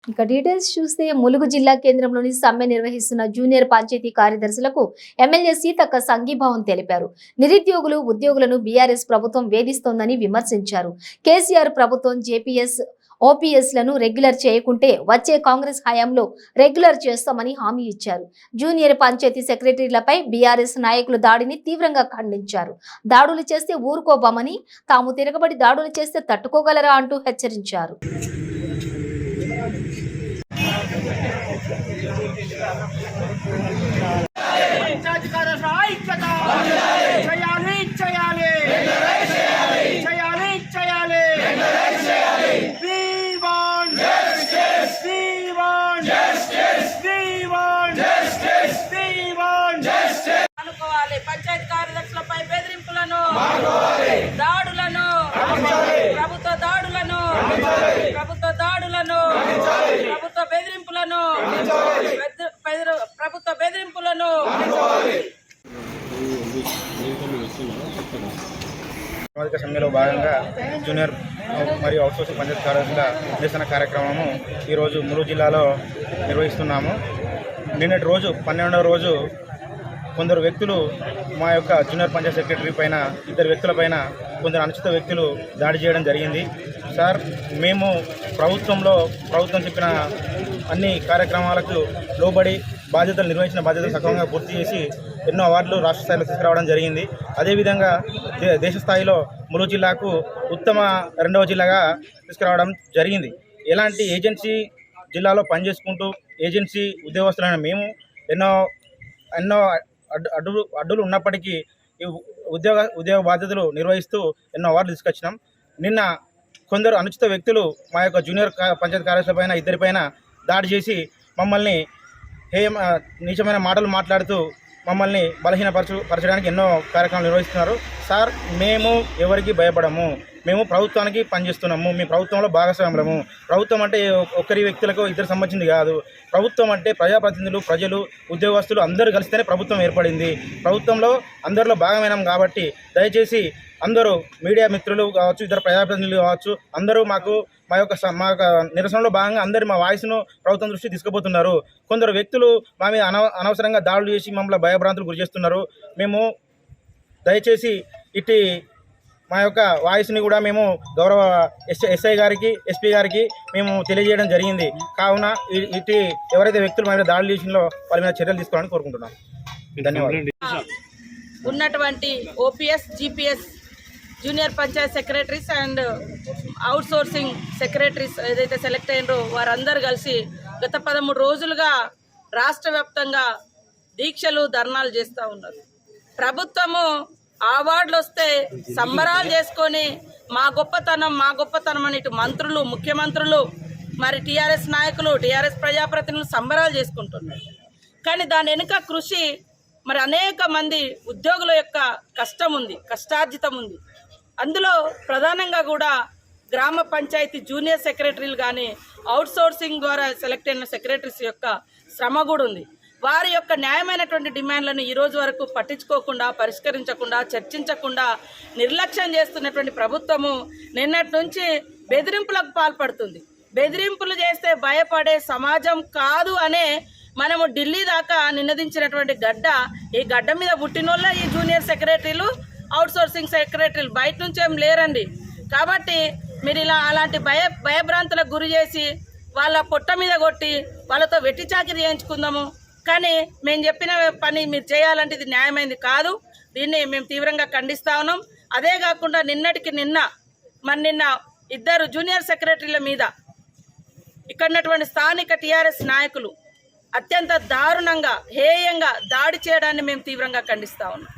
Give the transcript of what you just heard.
ఇక డీటెయిల్స్ చూస్తే ములుగు జిల్లా కేంద్రంలోని సమ్మె నిర్వహిస్తున్న జూనియర్ పంచాయతీ కార్యదర్శులకు ఎమ్మెల్యే సీతక్క సంఘీభావం తెలిపారు. నిరుద్యోగులు ఉద్యోగులను బీఆర్ఎస్ ప్రభుత్వం వేధిస్తోందని విమర్శించారు. కేసీఆర్ ప్రభుత్వం జేపీఎస్ ఓపీఎస్ లను రెగ్యులర్ చేయకుంటే వచ్చే కాంగ్రెస్ హయాంలో రెగ్యులర్ చేస్తామని హామీ ఇచ్చారు. జూనియర్ పంచాయతీ సెక్రటరీలపై బీఆర్ఎస్ నాయకులు దాడిని తీవ్రంగా ఖండించారు. దాడులు చేస్తే ఊరుకోబోమని, తాము తిరగబడి దాడులు చేస్తే తట్టుకోగలరా అంటూ హెచ్చరించారు. పంచాయతీ కార్యదర్శులపై బెదిరింపులను, దాడులను, ప్రభుత్వ దాడులను, ప్రభుత్వ బెదిరింపులను, ప్రభుత్వ బెదిరింపులను సామాజిక సమ్మెలో భాగంగా జూనియర్ మరియు అవుట్సోర్సింగ్ పంచాయతీ కార్యదర్శుల నిరసన కార్యక్రమము ఈరోజు ములుగు జిల్లాలో నిర్వహిస్తున్నాము. నిన్నటి రోజు 12వ రోజు కొందరు వ్యక్తులు మా యొక్క జూనియర్ పంచాయతీ సెక్రటరీ పైన, ఇద్దరు వ్యక్తుల పైన కొందరు అనుచిత వ్యక్తులు దాడి చేయడం జరిగింది. సార్, మేము ప్రభుత్వం చెప్పిన అన్ని కార్యక్రమాలకు లోబడి నిర్వహించిన బాధ్యతలు సక్రమంగా పూర్తి చేసి ఎన్నో అవార్డులు రాష్ట్ర స్థాయిలో తీసుకురావడం జరిగింది. అదేవిధంగా దేశ స్థాయిలో ములుగు జిల్లాకు ఉత్తమ 2వ జిల్లాగా తీసుకురావడం జరిగింది. ఎలాంటి ఏజెన్సీ జిల్లాలో పనిచేసుకుంటూ ఏజెన్సీ ఉద్యోగస్తులైన మేము ఎన్నో అడ్డులు ఉన్నప్పటికీ ఈ ఉద్యోగ బాధ్యతలు నిర్వహిస్తూ ఎన్నో అవార్డులు తీసుకొచ్చినాం. నిన్న కొందరు అనుచిత వ్యక్తులు మా యొక్క జూనియర్ పంచాయతీ కార్యదర్శుల పైన, ఇద్దరిపైన దాడి చేసి మమ్మల్ని నీచమైన మాటలు మాట్లాడుతూ మమ్మల్ని బలహీనపరచడానికి ఎన్నో కార్యక్రమాలు నిర్వహిస్తున్నారు. సార్, మేము ఎవరికి భయపడము. మేము ప్రభుత్వానికి పనిచేస్తున్నాము. మీ ప్రభుత్వంలో భాగస్వాములము. ప్రభుత్వం అంటే ఒకరి వ్యక్తులకు ఇద్దరు సంబంధించింది కాదు. ప్రభుత్వం అంటే ప్రజాప్రతినిధులు, ప్రజలు, ఉద్యోగస్తులు అందరూ కలిస్తేనే ప్రభుత్వం ఏర్పడింది. ప్రభుత్వంలో అందరిలో భాగమైనాం కాబట్టి దయచేసి అందరూ మీడియా మిత్రులు కావచ్చు, ఇతర ప్రజాప్రతినిధులు కావచ్చు, అందరూ మా యొక్క నిరసనలో భాగంగా అందరూ మా వాయిస్ను ప్రభుత్వం దృష్టికి తీసుకుపోతున్నారు. కొందరు వ్యక్తులు మా మీద అనవసరంగా దాడులు చేసి మమ్మల్ని భయభ్రాంతులు గురి చేస్తున్నారు. మేము దయచేసి మా యొక్క వాయిస్ని కూడా మేము గౌరవ ఎస్ఐ గారికి, ఎస్పీ గారికి మేము తెలియజేయడం జరిగింది. కావున ఎవరైతే వ్యక్తులు మా మీద దాడులు చేసిందో వాళ్ళ మీద చర్యలు తీసుకోవాలని కోరుకుంటున్నాం. ధన్యవాదాలు. ఉన్నటువంటి OPS, GPS junior Panchayat secretaries and outsourcing secretaries ఏదైతే సెలెక్ట్ అయినరో వారందరూ కలిసి గత 13 రోజులుగా రాష్ట్ర వ్యాప్తంగా దీక్షలు, ధర్నాలు చేస్తూ ఉన్నారు. ప్రభుత్వము అవార్డులు వస్తే సంబరాలు చేసుకొని మా గొప్పతనం అని ఇటు మంత్రులు, ముఖ్యమంత్రులు, మరి టీఆర్ఎస్ నాయకులు, టీఆర్ఎస్ ప్రజాప్రతినిధులు సంబరాలు చేసుకుంటున్నారు. కానీ దాని వెనుక కృషి మరి అనేక మంది ఉద్యోగుల యొక్క కష్టార్జితం ఉంది. అందులో ప్రధానంగా కూడా గ్రామ పంచాయతీ జూనియర్ సెక్రటరీలు కానీ అవుట్సోర్సింగ్ ద్వారా సెలెక్ట్ అయిన సెక్రటరీస్ యొక్క శ్రమ కూడా ఉంది. వారి యొక్క న్యాయమైనటువంటి డిమాండ్లను ఈరోజు వరకు పట్టించుకోకుండా, పరిష్కరించకుండా, చర్చించకుండా నిర్లక్ష్యం చేస్తున్నటువంటి ప్రభుత్వము నిన్నటి నుంచి బెదిరింపులకు పాల్పడుతుంది. బెదిరింపులు చేస్తే భయపడే సమాజం కాదు అనే మనము ఢిల్లీ దాకా నినదించినటువంటి గడ్డ. ఈ గడ్డ మీద పుట్టినోళ్ళ ఈ జూనియర్ సెక్రటరీలు, అవుట్సోర్సింగ్ సెక్రటరీలు, బయట నుంచి ఏం లేరండి. కాబట్టి మీరు అలాంటి భయభ్రాంతులకు గురి చేసి వాళ్ళ పొట్ట మీద కొట్టి వాళ్ళతో వెట్టి చాకిరి చేయించుకుందాము. కానీ మేము చెప్పిన పని మీరు చేయాలంటే ఇది న్యాయమైంది కాదు. దీన్ని మేము తీవ్రంగా ఖండిస్తా ఉన్నాం. అదే కాకుండా నిన్న ఇద్దరు జూనియర్ సెక్రటరీల మీద ఇక్కడ స్థానిక టీఆర్ఎస్ నాయకులు అత్యంత దారుణంగా, హేయంగా దాడి చేయడాన్ని మేము తీవ్రంగా ఖండిస్తా ఉన్నాం.